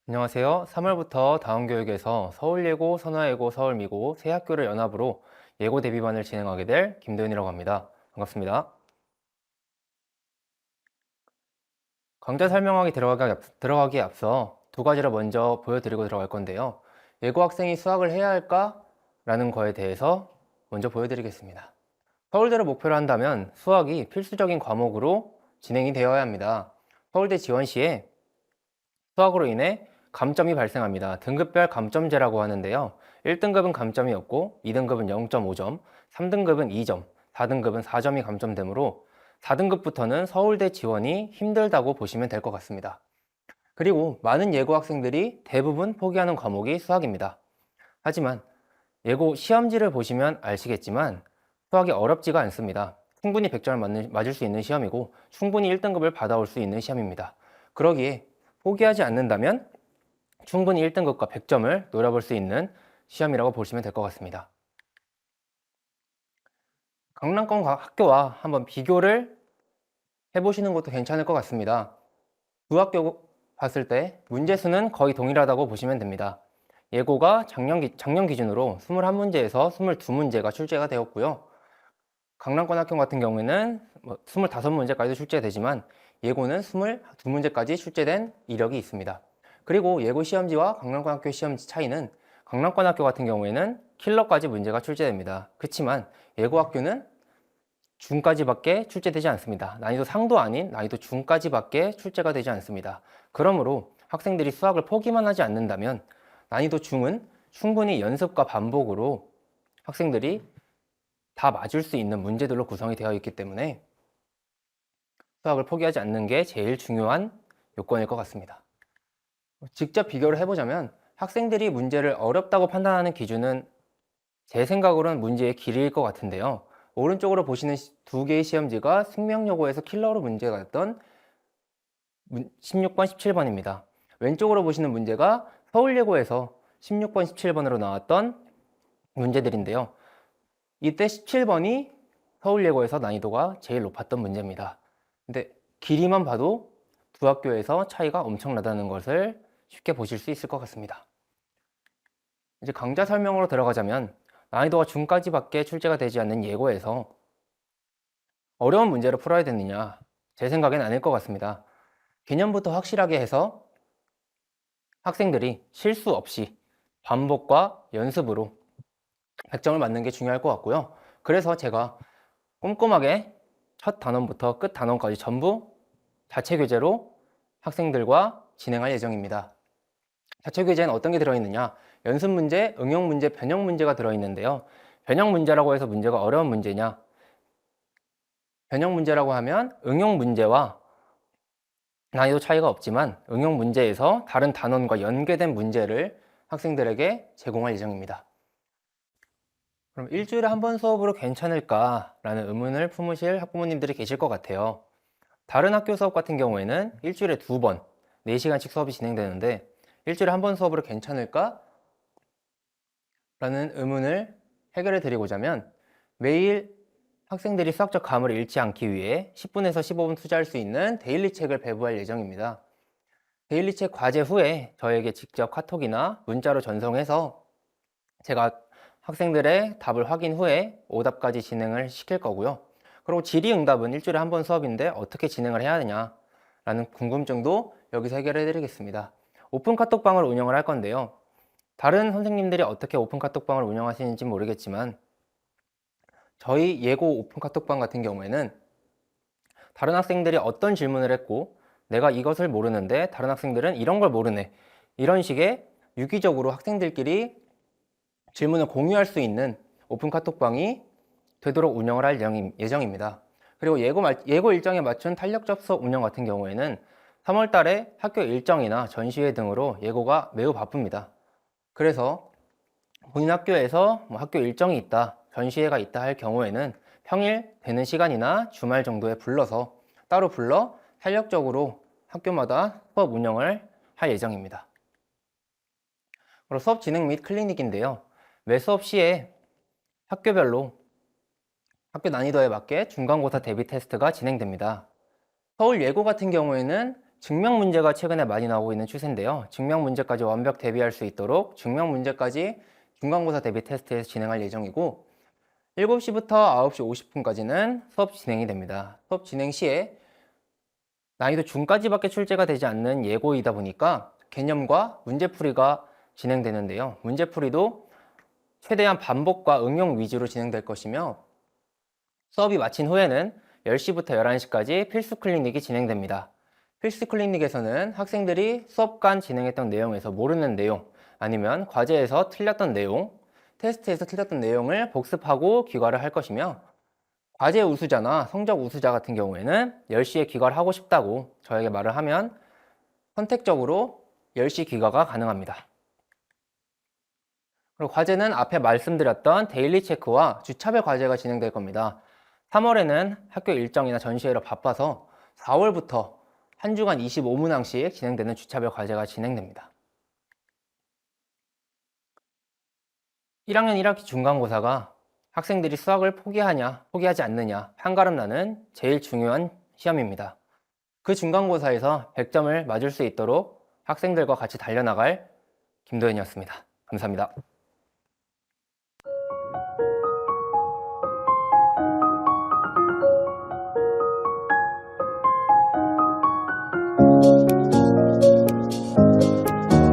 안녕하세요. 3월부터 다운교육에서 서울예고, 선화예고, 서울미고 세 학교를 연합으로 예고 대비반을 진행하게 될 김도윤이라고 합니다. 반갑습니다. 강좌 설명하기 들어가기에 앞서 두 가지를 먼저 보여드리고 들어갈 건데요. 예고 학생이 수학을 해야 할까? 라는 거에 대해서 먼저 보여드리겠습니다. 서울대를 목표로 한다면 수학이 필수적인 과목으로 진행이 되어야 합니다. 서울대 지원 시에 수학으로 인해 감점이 발생합니다. 등급별 감점제라고 하는데요. 1등급은 감점이 없고 2등급은 0.5점, 3등급은 2점, 4등급은 4점이 감점되므로 4등급부터는 서울대 지원이 힘들다고 보시면 될 것 같습니다. 그리고 많은 예고 학생들이 대부분 포기하는 과목이 수학입니다. 하지만 예고 시험지를 보시면 아시겠지만 수학이 어렵지가 않습니다. 충분히 100점을 맞을 수 있는 시험이고 충분히 1등급을 받아올 수 있는 시험입니다. 그러기에 포기하지 않는다면 충분히 1등급과 100점을 노려볼 수 있는 시험이라고 보시면 될 것 같습니다. 강남권 학교와 한번 비교를 해보시는 것도 괜찮을 것 같습니다. 두 학교 봤을 때 문제수는 거의 동일하다고 보시면 됩니다. 예고가 작년 기준으로 21문제에서 22문제가 출제가 되었고요. 강남권 학교 같은 경우에는 25문제까지도 출제되지만 예고는 22문제까지 출제된 이력이 있습니다. 그리고 예고 시험지와 강남권 학교 시험지 차이는 강남권 학교 같은 경우에는 킬러까지 문제가 출제됩니다. 그렇지만 예고 학교는 중까지밖에 출제되지 않습니다. 난이도 상도 아닌 난이도 중까지밖에 출제가 되지 않습니다. 그러므로 학생들이 수학을 포기만 하지 않는다면 난이도 중은 충분히 연습과 반복으로 학생들이 다 맞을 수 있는 문제들로 구성이 되어 있기 때문에 수학을 포기하지 않는 게 제일 중요한 요건일 것 같습니다. 직접 비교를 해보자면 학생들이 문제를 어렵다고 판단하는 기준은 제 생각으로는 문제의 길이일 것 같은데요. 오른쪽으로 보시는 두 개의 시험지가 생명여고에서 킬러로 문제가 됐던 16번, 17번입니다. 왼쪽으로 보시는 문제가 서울예고에서 16번, 17번으로 나왔던 문제들인데요. 이때 17번이 서울예고에서 난이도가 제일 높았던 문제입니다. 근데 길이만 봐도 두 학교에서 차이가 엄청나다는 것을 쉽게 보실 수 있을 것 같습니다. 이제 강좌 설명으로 들어가자면 난이도가 중까지밖에 출제가 되지 않는 예고에서 어려운 문제를 풀어야 되느냐? 제 생각엔 아닐 것 같습니다. 개념부터 확실하게 해서 학생들이 실수 없이 반복과 연습으로 100점을 맞는 게 중요할 것 같고요. 그래서 제가 꼼꼼하게 첫 단원부터 끝 단원까지 전부 자체 교재로 학생들과 진행할 예정입니다. 자체 교재에는 어떤 게 들어있느냐? 연습 문제, 응용 문제, 변형 문제가 들어있는데요. 변형 문제라고 해서 문제가 어려운 문제냐? 변형 문제라고 하면 응용 문제와 난이도 차이가 없지만 응용 문제에서 다른 단원과 연계된 문제를 학생들에게 제공할 예정입니다. 그럼 일주일에 한 번 수업으로 괜찮을까라는 의문을 품으실 학부모님들이 계실 것 같아요. 다른 학교 수업 같은 경우에는 일주일에 2번, 4시간씩 수업이 진행되는데 일주일에 한 번 수업으로 괜찮을까? 라는 의문을 해결해 드리고자면 매일 학생들이 수학적 감을 잃지 않기 위해 10분에서 15분 투자할 수 있는 데일리 책을 배부할 예정입니다. 데일리 책 과제 후에 저에게 직접 카톡이나 문자로 전송해서 제가 학생들의 답을 확인 후에 오답까지 진행을 시킬 거고요. 그리고 질의응답은 일주일에 한 번 수업인데 어떻게 진행을 해야 하느냐라는 궁금증도 여기서 해결해 드리겠습니다. 오픈 카톡방을 운영을 할 건데요. 다른 선생님들이 어떻게 오픈 카톡방을 운영하시는지 모르겠지만 저희 예고 오픈 카톡방 같은 경우에는 다른 학생들이 어떤 질문을 했고 내가 이것을 모르는데 다른 학생들은 이런 걸 모르네. 이런 식의 유기적으로 학생들끼리 질문을 공유할 수 있는 오픈 카톡방이 되도록 운영을 할 예정입니다. 그리고 예고 일정에 맞춘 탄력 접속 운영 같은 경우에는 3월 달에 학교 일정이나 전시회 등으로 예고가 매우 바쁩니다. 그래서 본인 학교에서 학교 일정이 있다, 전시회가 있다 할 경우에는 평일 되는 시간이나 주말 정도에 따로 불러 탄력적으로 학교마다 수업 운영을 할 예정입니다. 그리고 수업 진행 및 클리닉인데요. 매 수업 시에 학교별로 학교 난이도에 맞게 중간고사 대비 테스트가 진행됩니다. 서울 예고 같은 경우에는 증명 문제가 최근에 많이 나오고 있는 추세인데요. 증명 문제까지 완벽 대비할 수 있도록 증명 문제까지 중간고사 대비 테스트에서 진행할 예정이고 7시부터 9시 50분까지는 수업 진행이 됩니다. 수업 진행 시에 난이도 중까지밖에 출제가 되지 않는 예고이다 보니까 개념과 문제풀이가 진행되는데요. 문제풀이도 최대한 반복과 응용 위주로 진행될 것이며 수업이 마친 후에는 10시부터 11시까지 필수 클리닉이 진행됩니다. 필수 클리닉에서는 학생들이 수업간 진행했던 내용에서 모르는 내용 아니면 과제에서 틀렸던 내용, 테스트에서 틀렸던 내용을 복습하고 귀가를 할 것이며 과제 우수자나 성적 우수자 같은 경우에는 10시에 귀가를 하고 싶다고 저에게 말을 하면 선택적으로 10시 귀가가 가능합니다. 그리고 과제는 앞에 말씀드렸던 데일리 체크와 주차별 과제가 진행될 겁니다. 3월에는 학교 일정이나 전시회로 바빠서 4월부터 한 주간 25문항씩 진행되는 주차별 과제가 진행됩니다. 1학년 1학기 중간고사가 학생들이 수학을 포기하냐, 포기하지 않느냐 판가름 나는 제일 중요한 시험입니다. 그 중간고사에서 100점을 맞을 수 있도록 학생들과 같이 달려나갈 김도현이었습니다. 감사합니다.